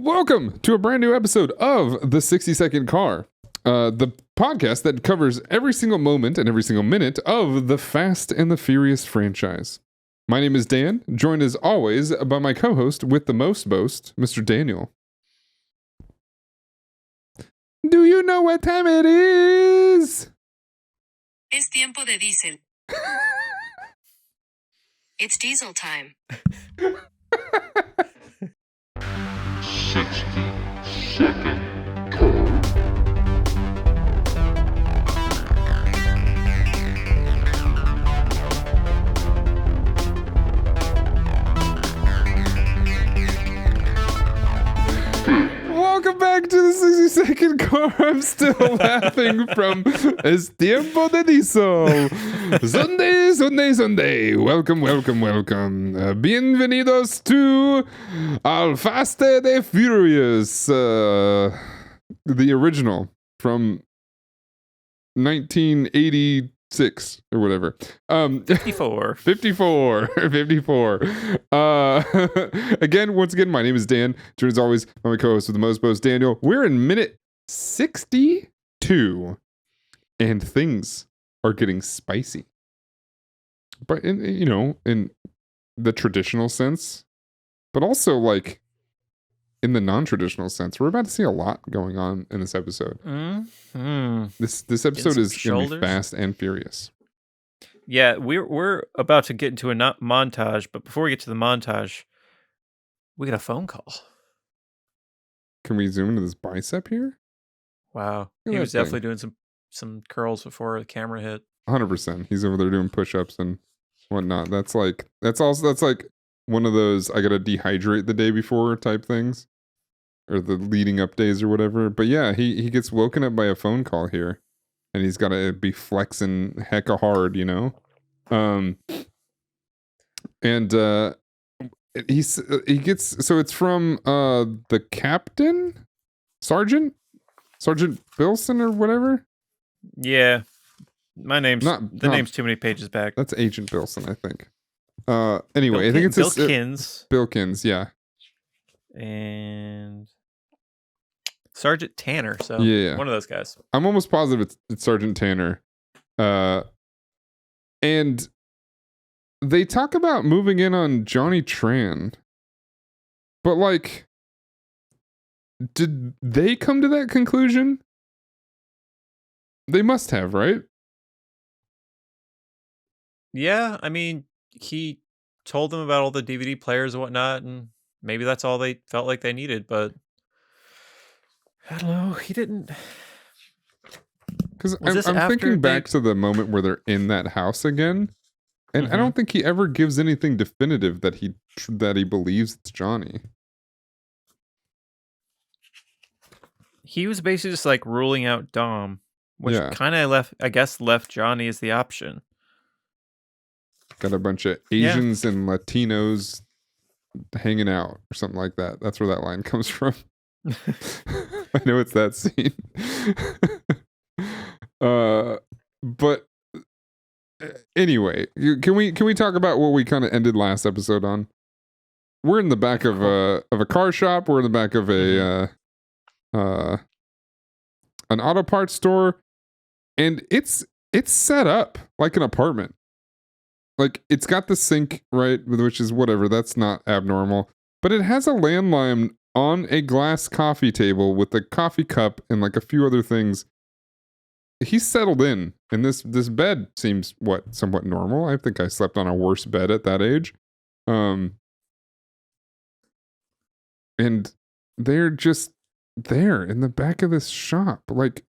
Welcome to a brand new episode of the 60-Second Car, the podcast that covers every single moment and every single minute of the Fast and the Furious franchise. My name is Dan, joined as always by my co-host with the most boast, Mr. Daniel. Do you know what time it is? Es tiempo de diesel. It's diesel time. 60-second. Welcome back to the 60-Second Car. I'm still laughing from Es Tiempo de Diesel. Sunday. Welcome. Bienvenidos to Al Faste de Furious. The original from 1986 or whatever. 54. 54. Once again, my name is Dan. Joined as always by my co-host with the most boast, Daniel. We're in minute 62, and things are getting spicy. But in the traditional sense, but also like in the non-traditional sense, we're about to see a lot going on in this episode. Mm-hmm. This episode is going to be fast and furious. Yeah, we're about to get into a montage, but before we get to the montage, we got a phone call. Can we zoom into this bicep here? Wow, Look at he that was thing. definitely doing some curls before the camera hit. 100%. He's over there doing push-ups and whatnot. That's like one of those I gotta dehydrate the day before type things, or the leading up days or whatever. But yeah, he gets woken up by a phone call here, and he's gotta be flexing hecka hard, and he gets, so it's from the captain, Sergeant Bilson or whatever. Yeah, my name's name's too many pages back. That's Agent Bilson, I think. Anyway, Bill I think it's Bilkins. Bilkins, yeah. And Sergeant Tanner. So Yeah. one of those guys. I'm almost positive it's Sergeant Tanner. And they talk about moving in on Johnny Tran. But like, did they come to that conclusion? They must have, right? Yeah, I mean, he told them about all the DVD players and whatnot, and maybe that's all they felt like they needed, but I don't know. He didn't. Because Was I'm this thinking after back to the moment where they're in that house again, and I don't think he ever gives anything definitive that he believes it's Johnny. He was basically just like ruling out Dom, which Yeah. kind of left Johnny as the option. Got a bunch of Asians and Latinos hanging out or something like that. That's where that line comes from. I know it's that scene. But anyway, can we talk about what we kind of ended last episode on? We're in the back of a car shop. We're in the back of an auto parts store, and it's set up like an apartment. Like, it's got the sink, right, which is whatever, that's not abnormal. But it has a landline on a glass coffee table with a coffee cup and like a few other things. He's settled in, and this bed seems somewhat normal. I think I slept on a worse bed at that age. And they're just there in the back of this shop. Like,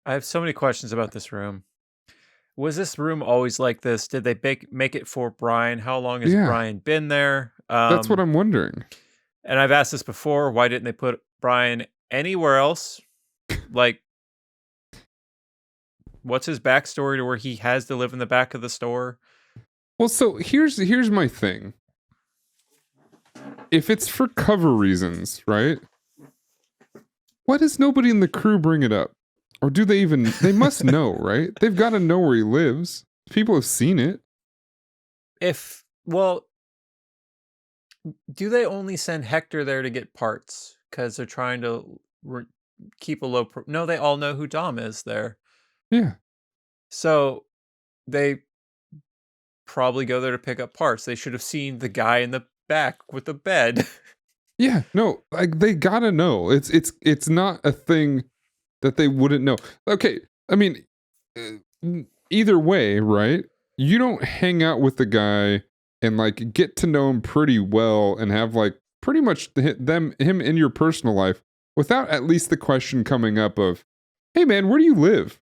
I have so many questions about this room. Was this room always like this? Did they make it for Brian? How long has Brian been there? That's what I'm wondering. And I've asked this before. Why didn't they put Brian anywhere else? Like, what's his backstory to where he has to live in the back of the store? Well, so here's my thing. If it's for cover reasons, right? Why does nobody in the crew bring it up? Or do they even... They must know, right? They've got to know where he lives. People have seen it. Well, do they only send Hector there to get parts because they're trying to keep a low? No, they all know who Dom is there, Yeah. so they probably go there to pick up parts. They should have seen the guy in the back with the bed. Yeah, no, like they gotta know. It's not a thing that they wouldn't know. Okay, I mean, either way, right? You don't hang out with the guy and like get to know him pretty well and have like pretty much him in your personal life without at least the question coming up of, "Hey man, where do you live?"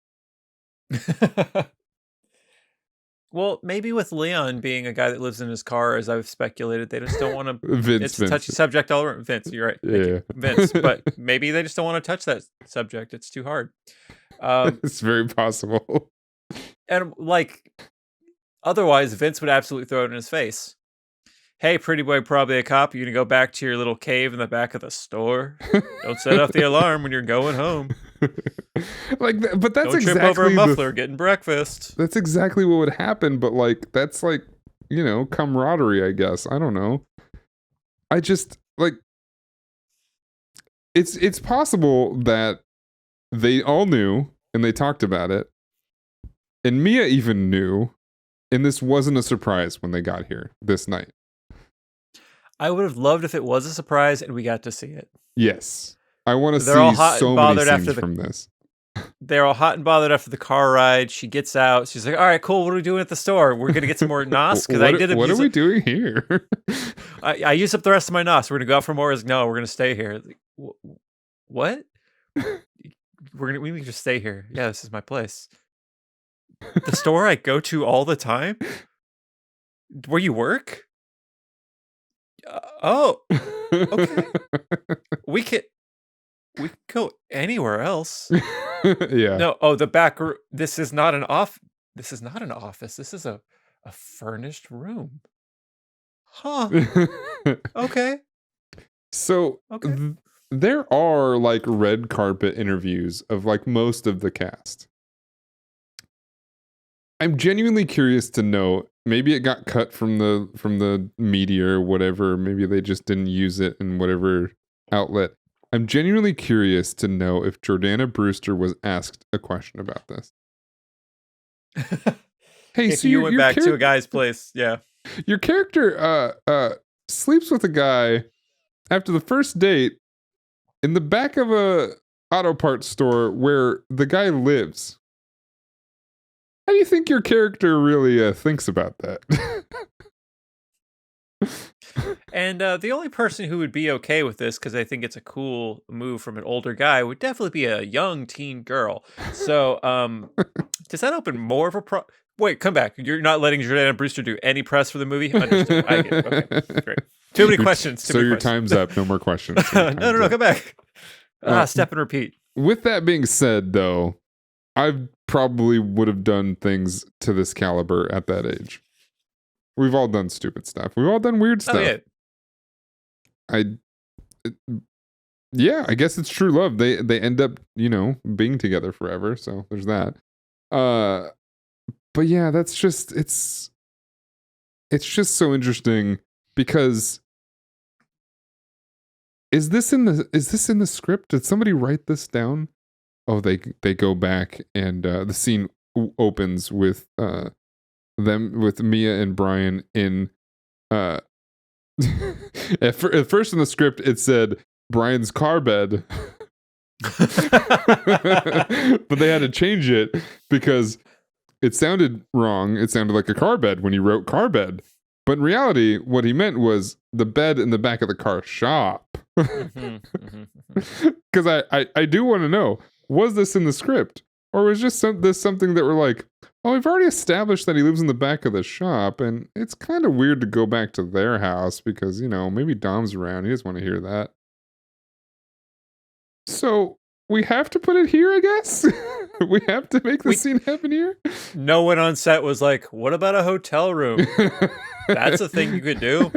Well, maybe with Leon being a guy that lives in his car, as I've speculated, they just don't want to. It's a touchy subject all around. Vince, you're right. Thank you. Vince, but maybe they just don't want to touch that subject. It's too hard. It's very possible. And like, otherwise, Vince would absolutely throw it in his face. Hey, pretty boy, probably a cop. You gonna go back to your little cave in the back of the store? Don't set off the alarm when you're going home. Like, but that's Don't exactly trip over a muffler getting breakfast. That's exactly what would happen. But like, that's like, camaraderie, I guess. I don't know. I just like. It's possible that they all knew and they talked about it, and Mia even knew, and this wasn't a surprise when they got here this night. I would have loved if it was a surprise and we got to see it. Yes. I want to see so many scenes from this. They're all hot and bothered after the car ride. She gets out. She's like, all right, cool. What are we doing at the store? We're going to get some more NOS. Because I did. What are we doing here? I used up the rest of my NOS. We're going to go out for more. No, we're going to stay here. Like, what? We can just stay here. Yeah, this is my place. The store I go to all the time? Where you work? Oh, okay. We could go anywhere else. Yeah. No. Oh, the back room. This is not an off. This is not an office. This is a furnished room. Huh. Okay. So there are like red carpet interviews of like most of the cast. I'm genuinely curious to know. Maybe it got cut from the media or whatever. Maybe they just didn't use it in whatever outlet. I'm genuinely curious to know if Jordana Brewster was asked a question about this. Hey, if so you went back to a guy's place, yeah. Your character sleeps with a guy after the first date in the back of a auto parts store where the guy lives. How do you think your character really thinks about that? And the only person who would be okay with this, because I think it's a cool move from an older guy, would definitely be a young teen girl. So does that open more of a Wait, come back. You're not letting Jordana Brewster do any press for the movie? Understood. I get it. Okay, great. Too many questions. Your time's up. No more questions. No, come back. Step and repeat. With that being said, though, I probably would have done things to this caliber at that age. We've all done stupid stuff. We've all done weird stuff. Oh, yeah. I guess it's true love. They end up, being together forever. So there's that. But yeah, that's just it's just so interesting because is this in the script? Did somebody write this down? Oh, they go back and the scene opens with them with Mia and Brian in at first in the script it said Brian's car bed. But they had to change it because it sounded wrong. It sounded like a car bed when he wrote car bed. But in reality, what he meant was the bed in the back of the car shop. Because I do want to know, was this in the script? Or was just this something that we're like, oh, we've already established that he lives in the back of the shop, and it's kind of weird to go back to their house because, maybe Dom's around. He doesn't want to hear that. So we have to put it here, I guess? We have to make the scene happen here? No one on set was like, what about a hotel room? That's a thing you could do.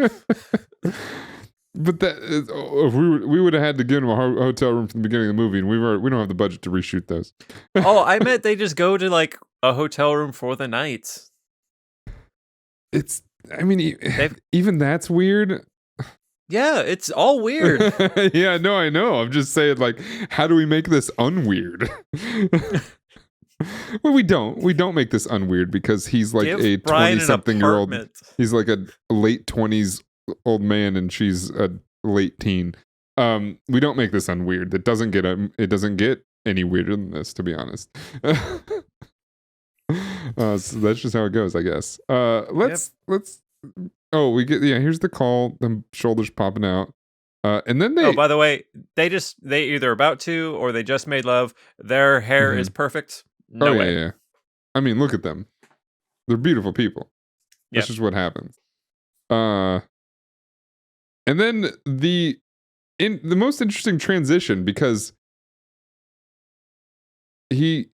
But that we would have had to give him a hotel room from the beginning of the movie, and we don't have the budget to reshoot those. Oh, I meant they just go to like a hotel room for the night. Even that's weird. Yeah, it's all weird. Yeah, no, I know. I'm just saying, like, how do we make this unweird? Well, we don't. We don't make this unweird because he's like Give a Brian an 20-something-year-old. apartment. He's like a late 20s old man, and she's a late teen. We don't make this unweird. It doesn't get any weirder than this, to be honest. So that's just how it goes, I guess. Let's. Oh, here's the call. The shoulders popping out. And then Oh, by the way, they either about to or they just made love. Their hair is perfect. No way. Yeah. I mean, look at them. They're beautiful people. That's Yep. just what happens. And then the most interesting transition, because he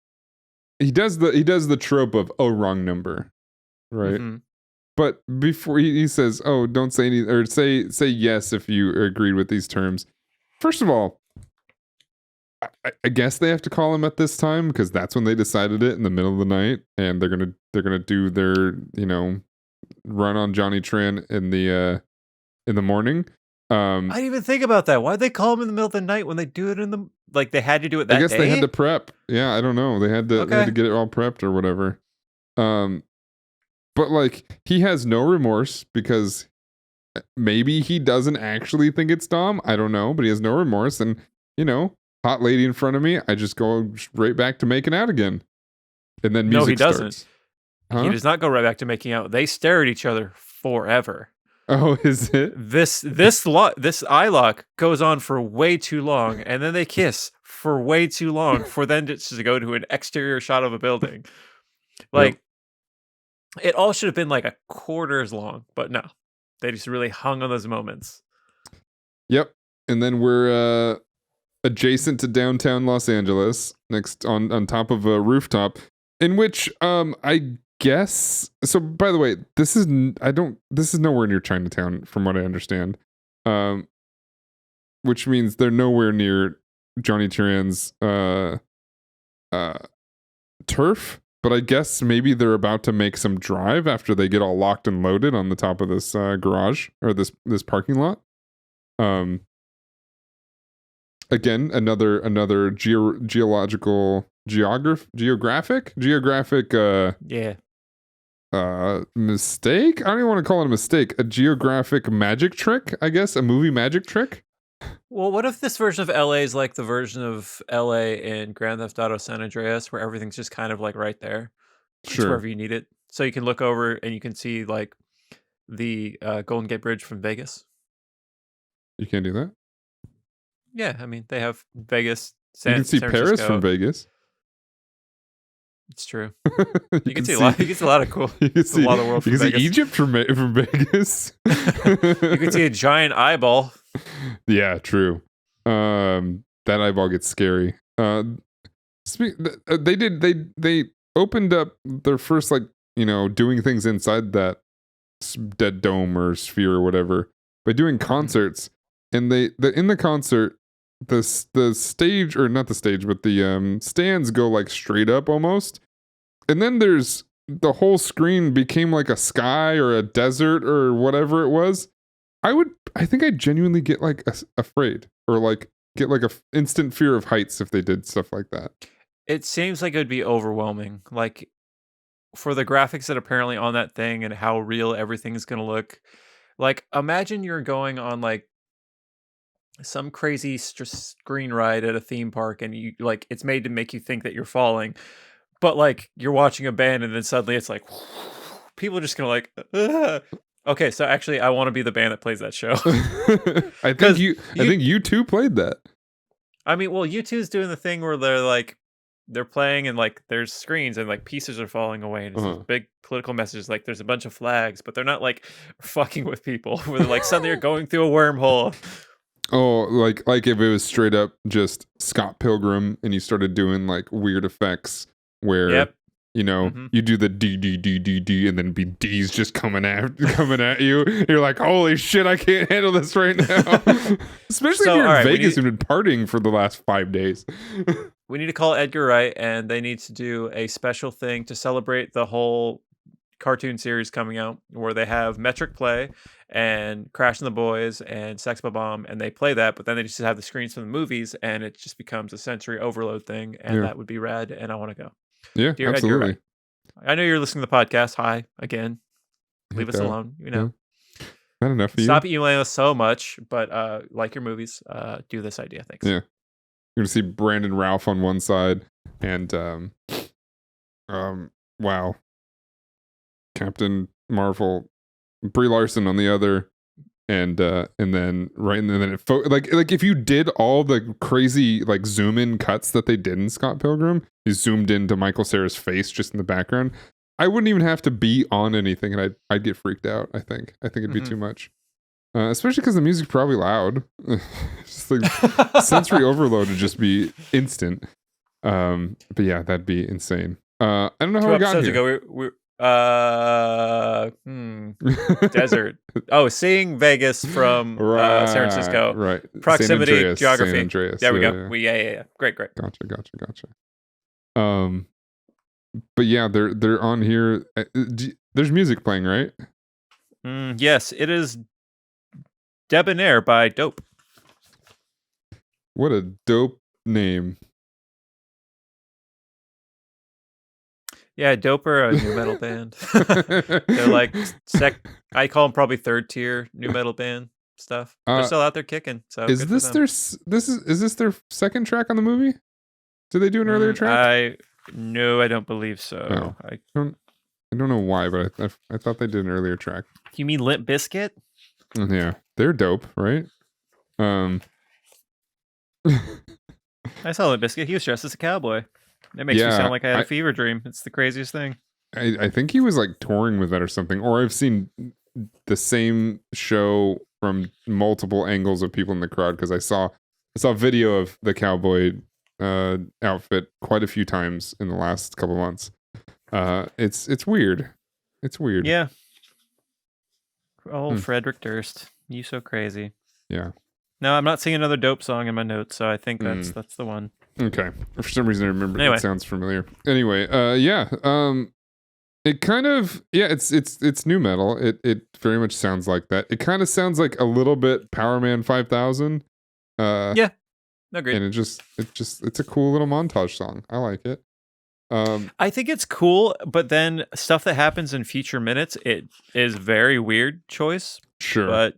does the trope of, oh, wrong number, right? Mhm. But before he says, oh, don't say any, or say yes if you agreed with these terms. First of all, I guess they have to call him at this time because that's when they decided it, in the middle of the night, and they're gonna do their run on Johnny Tran in the morning. I didn't even think about that. Why'd they call him in the middle of the night when they do it like they had to do it that I guess day? they had to prep. Yeah, I don't know. They had to get it all prepped or whatever. But like, he has no remorse because maybe he doesn't actually think it's Dom. I don't know, but he has no remorse, and hot lady in front of me, I just go right back to making out again. And then music No, he doesn't. starts. Huh? He does not go right back to making out. They stare at each other forever. Oh, is it? This eye lock goes on for way too long, and then they kiss for way too long for them to go to an exterior shot of a building. Like, it all should have been like a quarters long, but no. They just really hung on those moments. Yep. And then we're adjacent to downtown Los Angeles, next on top of a rooftop, in which I guess, so by the way, this is nowhere near Chinatown from what I understand, which means they're nowhere near Johnny Tran's turf, but I guess maybe they're about to make some drive after they get all locked and loaded on the top of this garage, or this parking lot. Again, another geographic mistake. I don't even want to call it a mistake. A geographic magic trick, I guess, a movie magic trick. Well, what if this version of LA is like the version of LA in Grand Theft Auto San Andreas, where everything's just kind of like right there, Sure, wherever you need it, so you can look over and you can see like the Golden Gate Bridge from Vegas. You can't do that. Yeah, I mean they have Vegas. You can see San Paris Francisco. from Vegas. It's true. You can see a lot. You can see a lot of cool. You can see a lot of the world you from can see Vegas. Egypt from Vegas. You can see a giant eyeball. Yeah, true. That eyeball gets scary. They opened up their first, like, doing things inside that dead dome or sphere or whatever by doing concerts, and in the concert, the stage, or not the stage, but the stands go like straight up almost, and then there's the whole screen became like a sky or a desert or whatever it was. I think I'd genuinely get like afraid, or like get like a instant fear of heights if they did stuff like that. It seems like it would be overwhelming. Like, for the graphics that are apparently on that thing and how real everything's going to look. Like, imagine you're going on like some crazy screen ride at a theme park, and you like it's made to make you think that you're falling, but like you're watching a band, and then suddenly it's like people are just gonna like okay, so actually I want to be the band that plays that show. I think you too played that. I mean, well, U2's doing the thing where they're playing, and like there's screens and like pieces are falling away, and it's this big political messages, like there's a bunch of flags, but they're not like fucking with people where they're like suddenly you're going through a wormhole. Oh, like if it was straight up just Scott Pilgrim and you started doing like weird effects where you do the D and then D's just coming at you. You're like, holy shit, I can't handle this right now. Especially if you're in Vegas and been partying for the last 5 days. We need to call Edgar Wright, and they need to do a special thing to celebrate the whole cartoon series coming out where they have Metric Play and Crash and the Boys and Sex Bomb, and they play that, but then they just have the screens from the movies, and it just becomes a sensory overload thing, and Yeah. that would be rad, and I want to go. Yeah, Dear Ed, absolutely. I know you're listening to the podcast. Hi again. Leave Hit us that. alone. You know, Not enough for you. stop emailing us so much, but like your movies, do this idea. Thanks. Yeah. You're gonna see Brandon Ralph on one side, and wow, Captain Marvel, Brie Larson on the other, and then like if you did all the crazy like zoom in cuts that they did in Scott Pilgrim, you zoomed into Michael Cera's face just in the background. I wouldn't even have to be on anything, and I'd get freaked out. I think it'd be too much, especially because the music's probably loud. Just like sensory overload would just be instant. But yeah, that'd be insane. I don't know how 2 we got episodes here. ago, desert. Oh, seeing Vegas from San Francisco. Right. Proximity, San Andreas, geography. San Andreas. There we Yeah, go. yeah. Yeah. Great. Gotcha. But yeah, they're on here. There's music playing, right? Yes, it is Debonair by Dope. What a dope name. Yeah, Dope are a new metal band. They're like I call them probably third tier new metal band stuff. They're still out there kicking. So is good for this them. is this their second track on the movie? Did they do an earlier track? No, I don't believe so. Oh. I don't know why, but I thought they did an earlier track. You mean Limp Bizkit? Yeah, they're dope, right? I saw Limp Bizkit. He was dressed as a cowboy. That makes me sound like I had a fever dream. It's the craziest thing. I think he was like touring with that or something, or I've seen the same show from multiple angles of people in the crowd because I saw video of the cowboy outfit quite a few times in the last couple months. It's weird. It's weird. Yeah. Oh, Frederick Durst, you so crazy. Yeah. No, I'm not seeing another Dope song in my notes, so I think that's the one. Okay. For some reason, I remember Anyway. it sounds familiar. Anyway, it kind of it's new metal. It very much sounds like that. It kind of sounds like a little bit Power Man 5000. Yeah. Agreed. And it's a cool little montage song. I like it. I think it's cool, but then stuff that happens in future minutes, it is very weird choice. Sure. But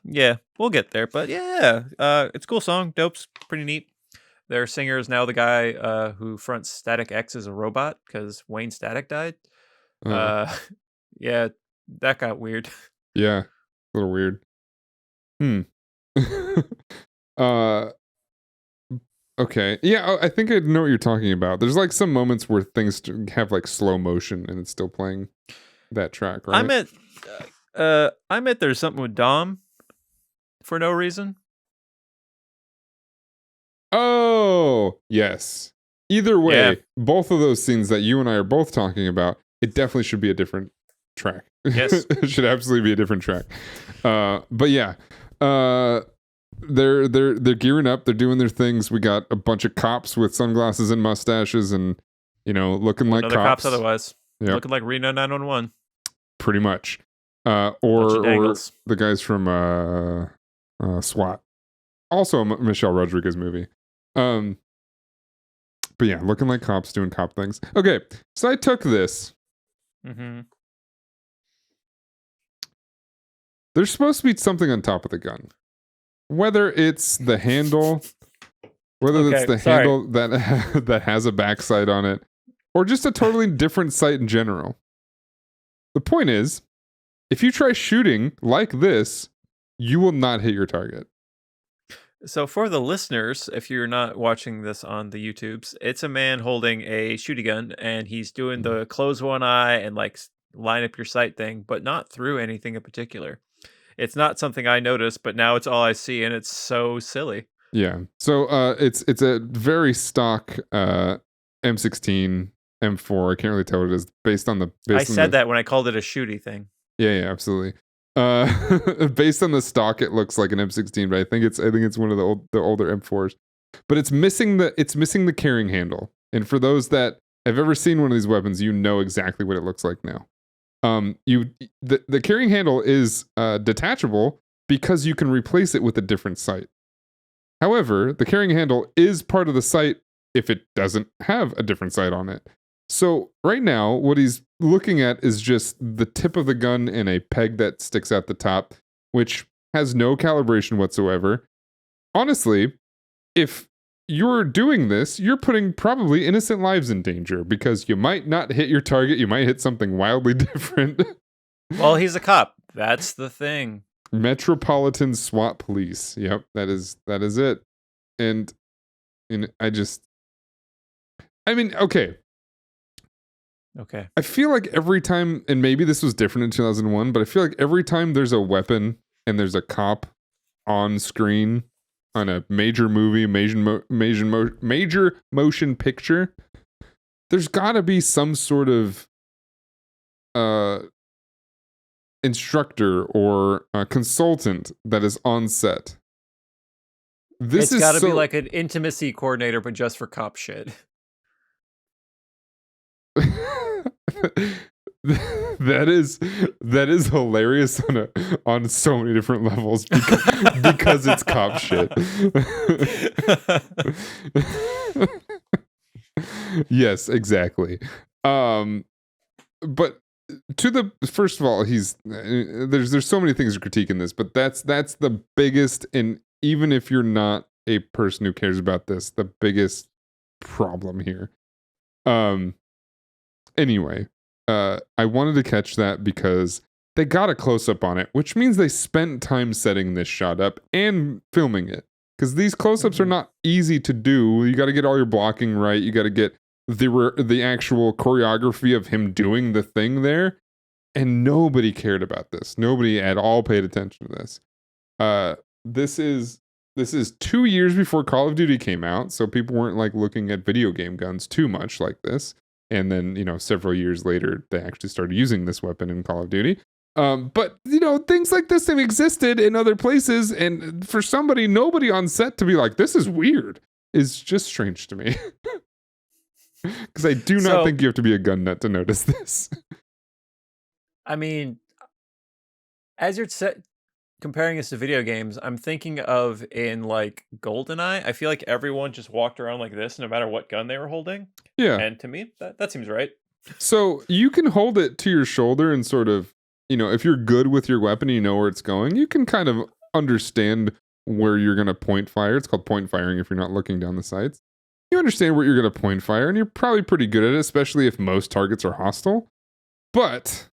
yeah, we'll get there. But yeah, it's a cool song. Dope's pretty neat. Their singer is now the guy who fronts Static X as a robot because Wayne Static died. Yeah, that got weird. Yeah, a little weird. Okay. Yeah, I think I know what you're talking about. There's like some moments where things have like slow motion and it's still playing that track, right? I meant there's something with Dom for no reason. Oh, yes. Either way, Yeah. both of those scenes that you and I are both talking about, it definitely should be a different track. Yes. It should absolutely be a different track. But yeah. They're gearing up, they're doing their things. We got a bunch of cops with sunglasses and mustaches and looking like Other cops. otherwise. Yep. Looking like Reno 911. Pretty much. Bunch Or of dangles. the guys from SWAT. Also a Michelle Rodriguez movie. But yeah, looking like cops doing cop things. Okay, so I took this. Mm-hmm. There's supposed to be something on top of the gun. Whether it's the handle, handle that has a backside on it, or just a totally different sight in general. The point is, if you try shooting like this, you will not hit your target. So for the listeners, if you're not watching this on the YouTubes, it's a man holding a shooting gun and he's doing the close one eye and like line up your sight thing, but not through anything in particular. It's not something I noticed, but now it's all I see, and it's so silly. Yeah. So it's a very stock M16 M4. I can't really tell what it is based on the. I said that when I called it a shooty thing. Yeah, absolutely. Based on the stock, it looks like an M16, but I think it's one of the older M4s. But it's missing the carrying handle. And for those that have ever seen one of these weapons, you know exactly what it looks like now. The carrying handle is detachable because you can replace it with a different sight. However, the carrying handle is part of the sight if it doesn't have a different sight on it. So right now, what he's looking at is just the tip of the gun and a peg that sticks out the top, which has no calibration whatsoever. Honestly, if you're doing this, you're putting probably innocent lives in danger because you might not hit your target. You might hit something wildly different. Well, he's a cop. That's the thing. Metropolitan SWAT Police. Yep, that is it. And okay. Okay. I feel like every time, and maybe this was different in 2001, but I feel like every time there's a weapon and there's a cop on screen on a major movie, major motion picture, there's got to be some sort of instructor or consultant that is on set. It's got to be like an intimacy coordinator, but just for cop shit. that is hilarious on so many different levels because it's cop shit. Yes, exactly. But first of all, there's so many things to critique in this, but that's the biggest, and even if you're not a person who cares about this, the biggest problem here. Anyway, I wanted to catch that because they got a close-up on it, which means they spent time setting this shot up and filming it. Because these close-ups are not easy to do. You got to get all your blocking right. You got to get the actual choreography of him doing the thing there. And nobody cared about this. Nobody at all paid attention to this. This is 2 years before Call of Duty came out, so people weren't like looking at video game guns too much like this. And then, several years later, they actually started using this weapon in Call of Duty. But, things like this have existed in other places. And for nobody on set to be like, this is weird, is just strange to me. Because I do not think you have to be a gun nut to notice this. I mean, as you're comparing this to video games, I'm thinking of in like GoldenEye. I feel like everyone just walked around like this no matter what gun they were holding. Yeah. And to me, that seems right. So you can hold it to your shoulder and sort of, if you're good with your weapon and you know where it's going, you can kind of understand where you're going to point fire. It's called point firing if you're not looking down the sights. You understand where you're going to point fire, and you're probably pretty good at it, especially if most targets are hostile. But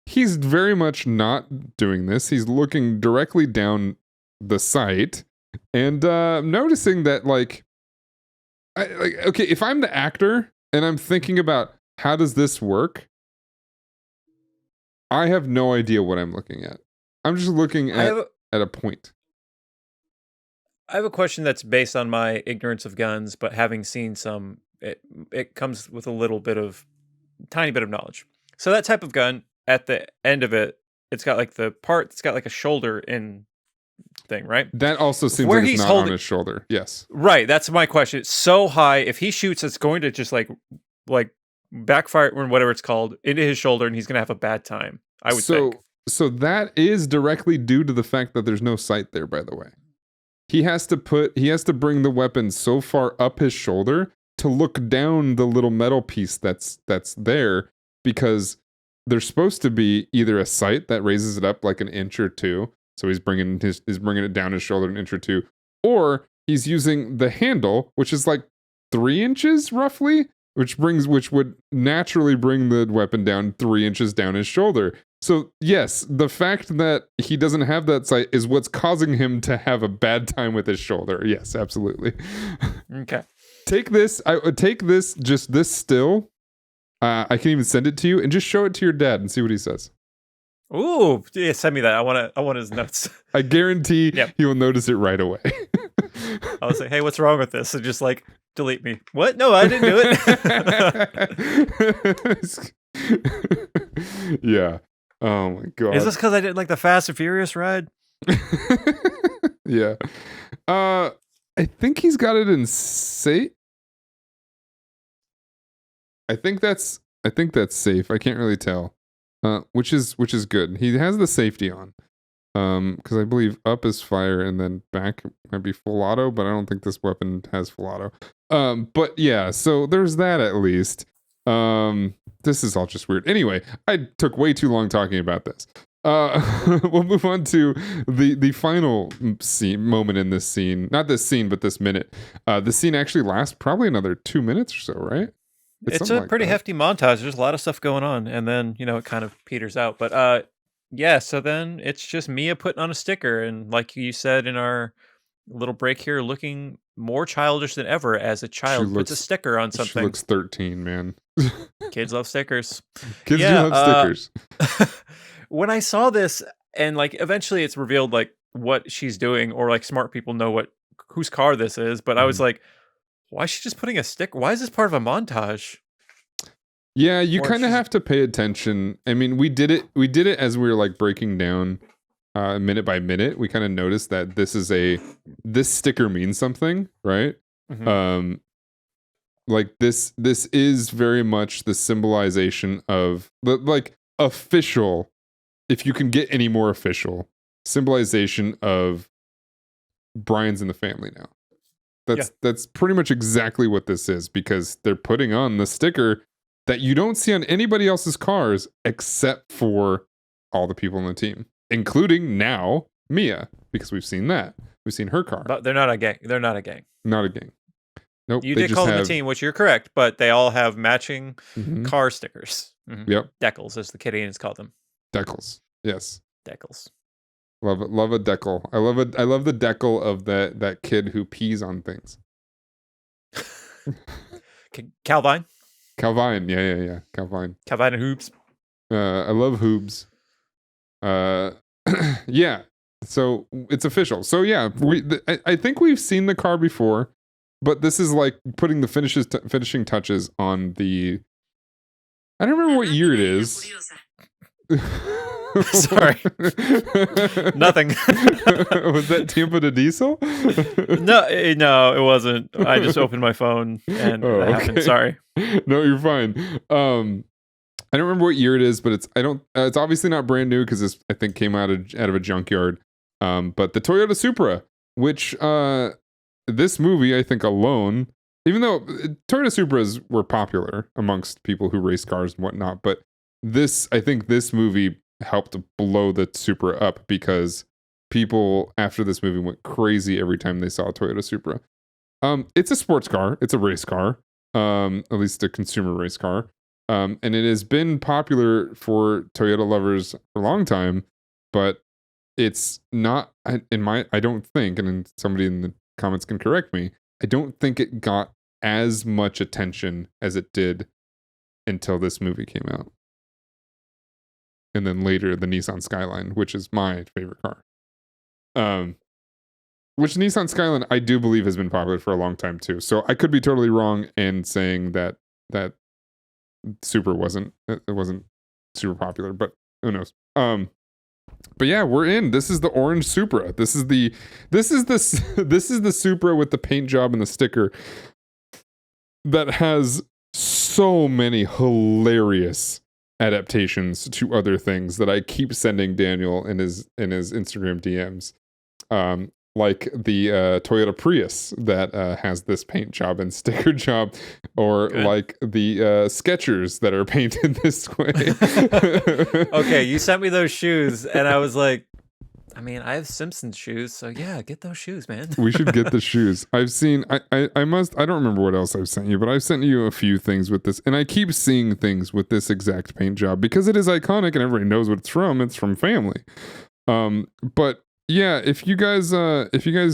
he's very much not doing this. He's looking directly down the sight and noticing that, okay, if I'm the actor and I'm thinking about how does this work, I have no idea what I'm looking at. I'm just looking at a point. I have a question that's based on my ignorance of guns, but having seen some, it comes with a tiny bit of knowledge. So that type of gun, at the end of it, it's got like the part that's got like a shoulder in thing, right? That also seems like it's not on his shoulder. Yes. Right. That's my question. It's so high. If he shoots, it's going to just like backfire or whatever it's called into his shoulder, and he's going to have a bad time, I would think. So that is directly due to the fact that there's no sight there, by the way. He has to bring the weapon so far up his shoulder to look down the little metal piece that's there, because there's supposed to be either a sight that raises it up like an inch or two, so he's bringing it down his shoulder an inch or two, or he's using the handle, which is like 3 inches roughly, which would naturally bring the weapon down 3 inches down his shoulder. So yes, the fact that he doesn't have that sight is what's causing him to have a bad time with his shoulder. Yes, absolutely. Okay. Take this. I would take this, just this still. I can even send it to you and just show it to your dad and see what he says. Ooh, yeah, send me that. I want his notes. I guarantee he will notice it right away. I was like, hey, what's wrong with this? And just like, delete me. What? No, I didn't do it. Yeah. Oh my god. Is this because I didn't like the Fast and Furious ride? Yeah. I think he's got it in safe. I think that's safe. I can't really tell. which is good. He has the safety on. Because I believe up is fire and then back might be full auto, but I don't think this weapon has full auto. But yeah, so there's that at least. This is all just weird. Anyway, I took way too long talking about this. We'll move on to the final moment in this scene. Not this scene, but this minute. The scene actually lasts probably another 2 minutes or so, right? It's a pretty hefty montage. There's a lot of stuff going on, and then it kind of peters out. But yeah, so then it's just Mia putting on a sticker, and like you said in our little break here, looking more childish than ever as a child puts a sticker on something. She looks 13, man. Kids love stickers. Kids do love stickers. When I saw this, and like eventually it's revealed like what she's doing, or like smart people know whose car this is, but I was like, why is she just putting a sticker? Why is this part of a montage? Yeah, you kind of have to pay attention. I mean, we did it as we were like breaking down minute by minute. We kind of noticed that this sticker means something, right? Mm-hmm. Like this is very much the symbolization of the like official, if you can get any more official, symbolization of Brian's in the family now. That's pretty much exactly what this is, because they're putting on the sticker that you don't see on anybody else's cars except for all the people on the team, including now Mia, because we've seen that. We've seen her car. But they're not a gang. They're not a gang. Not a gang. Nope. You did call them a team, which you're correct, but they all have matching car stickers. Mm-hmm. Yep. Decals, as the Canadians call them. Decals. Yes. Decals. Love it. Love a decal. I love the decal of that kid who pees on things. Calvine. Yeah. Calvine and Hoops. I love Hoobs. Yeah. So it's official. So yeah, I think we've seen the car before, but this is like putting the finishing touches on the. I don't remember what year it is. Sorry. Nothing. Was that Tiempo de Diesel? No, it wasn't. I just opened my phone and that happened. Sorry. No, you're fine. I don't remember what year it is, but it's obviously not brand new, because this I think came out of a junkyard. But the Toyota Supra, which this movie I think alone, even though Toyota Supras were popular amongst people who race cars and whatnot, but I think this movie helped blow the Supra up, because people after this movie went crazy every time they saw a Toyota Supra. It's a sports car. It's a race car. At least a consumer race car. And it has been popular for Toyota lovers for a long time, but it's not I don't think, and somebody in the comments can correct me, I don't think it got as much attention as it did until this movie came out. And then later the Nissan Skyline, which is my favorite car. Which Nissan Skyline I do believe has been popular for a long time too. So I could be totally wrong in saying that Supra wasn't super popular, but who knows. But yeah, we're in. This is the orange Supra. This is the Supra with the paint job and the sticker that has so many hilarious adaptations to other things that I keep sending Daniel in his Instagram DMs. Like the Toyota Prius that has this paint job and sticker job, or like the Skechers that are painted this way. Okay, you sent me those shoes, and I was like, I mean, I have Simpsons shoes, so yeah, get those shoes, man. We should get the shoes. I've seen, I don't remember what else I've sent you, but I've sent you a few things with this, and I keep seeing things with this exact paint job because it is iconic and everybody knows what it's from. It's from Family. But yeah, if you guys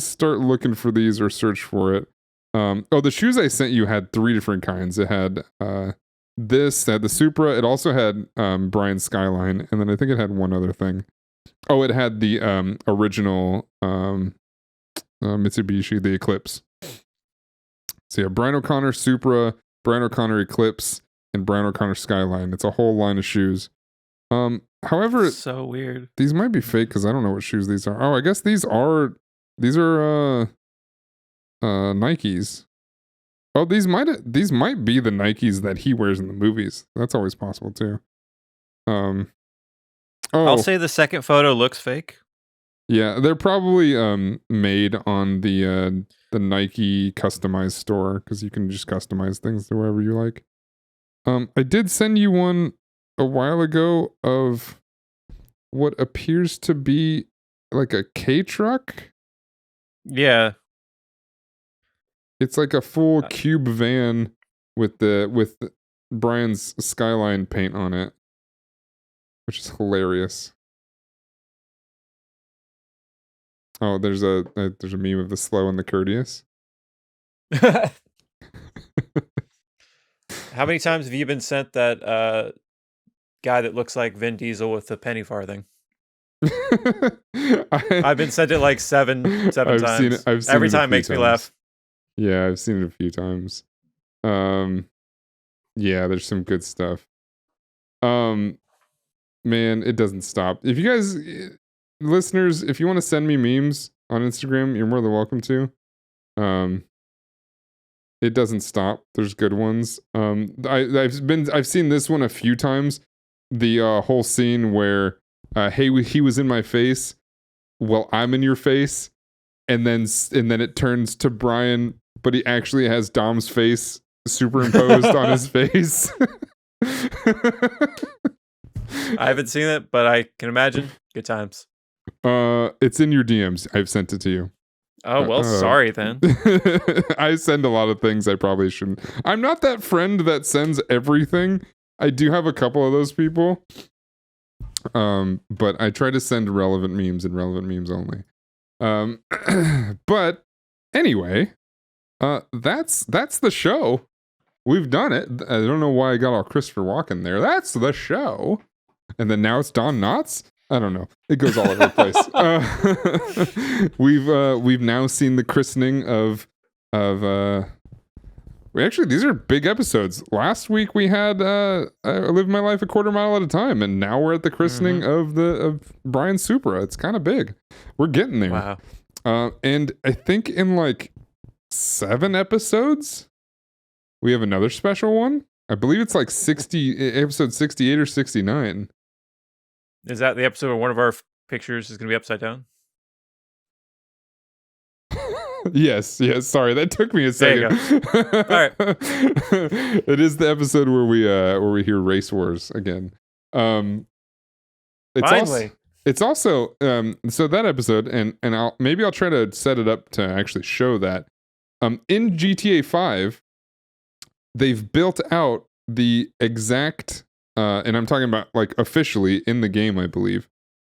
start looking for these or search for it, the shoes I sent you had 3 different kinds. It had this, it had the Supra, it also had Brian's Skyline, and then I think it had one other thing. Oh, it had the original Mitsubishi, the Eclipse. So yeah, Brian O'Connor Supra, Brian O'Connor Eclipse, and Brian O'Connor Skyline. It's a whole line of shoes. However, so weird. These might be fake because I don't know what shoes these are. Oh, I guess these are Nikes. Oh, these might be the Nikes that he wears in the movies. That's always possible too. I'll Oh, say the second photo looks fake. yeah, they're probably made on the Nike customized store because you can just customize things to wherever you like. I did send you one a while ago of what appears to be like a K truck. Yeah. It's like a full cube van with Brian's skyline paint on it, which is hilarious. Oh, there's a meme of the slow and the courteous. How many times have you been sent that guy that looks like Vin Diesel with the penny farthing? I've been sent it like seven I've times. seen it. I've seen Every it a time few makes me times. laugh. Yeah, I've seen it a few times. Yeah, there's some good stuff. Man, it doesn't stop. If you guys, listeners, if you want to send me memes on Instagram, you're more than welcome to. It doesn't stop. There's good ones. I've seen this one a few times. The whole scene where, hey, he was in my face. Well, I'm in your face, and then it turns to Brian, but he actually has Dom's face superimposed on his face. I haven't seen it, but I can imagine. Good times. It's in your DMs. I've sent it to you. Oh, well, sorry then. I send a lot of things I probably shouldn't. I'm not that friend that sends everything. I do have a couple of those people. But I try to send relevant memes and relevant memes only. But anyway, that's the show. We've done it. I don't know why I got all Christopher Walken there. That's the show. And then now it's Don Knotts. I don't know. It goes all over the place. We've now seen the christening of these are big episodes. Last week we had I Live My Life a Quarter Mile at a Time, and now we're at the christening of Brian Supra. It's kind of big. We're getting there. Wow. And I think in like 7 episodes we have another special one. I believe it's like episode 68 or 69. Is that the episode where one of our pictures is going to be upside down? Yes. Sorry, that took me a second. There you go. All right. It is the episode where we hear race wars again. Finally. It's also so that episode, and I'll try to set it up to actually show that. In GTA 5, they've built out the exact and I'm talking about like officially in the game, I believe.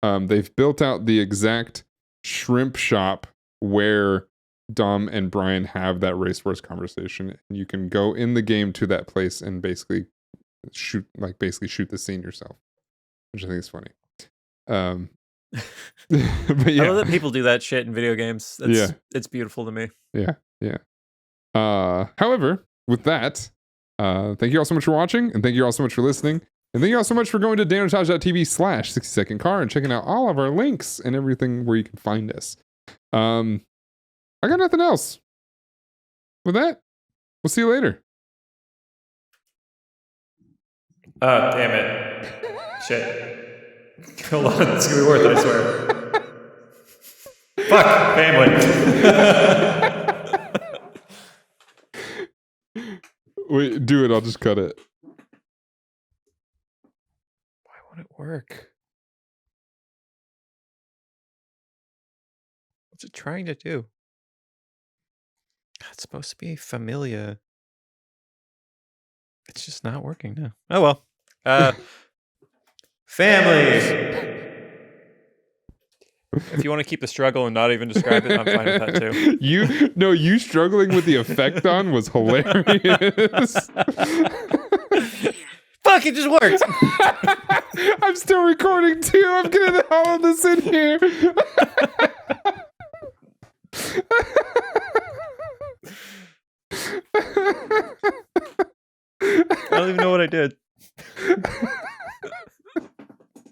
They've built out the exact shrimp shop where Dom and Brian have that race wars conversation. And you can go in the game to that place and basically shoot the scene yourself, which I think is funny. But yeah. I love that people do that shit in video games. It's beautiful to me. Yeah. However, with that, thank you all so much for watching, and thank you all so much for listening, and thank you all so much for going to danotage.tv/60secondcar and checking out all of our links and everything where you can find us. I got nothing else. With that, we'll see you later. Damn it. Shit. Hold on, it's gonna be worth it, I swear. Fuck, family. Wait, do it, I'll just cut it. Why won't it work? What's it trying to do? It's supposed to be familia. It's just not working now. Oh well. Family. If you want to keep the struggle and not even describe it, I'm fine with that too. You struggling with the effect on was hilarious. Fuck, it just worked. I'm still recording too. I'm getting all of this in here. I don't even know what I did.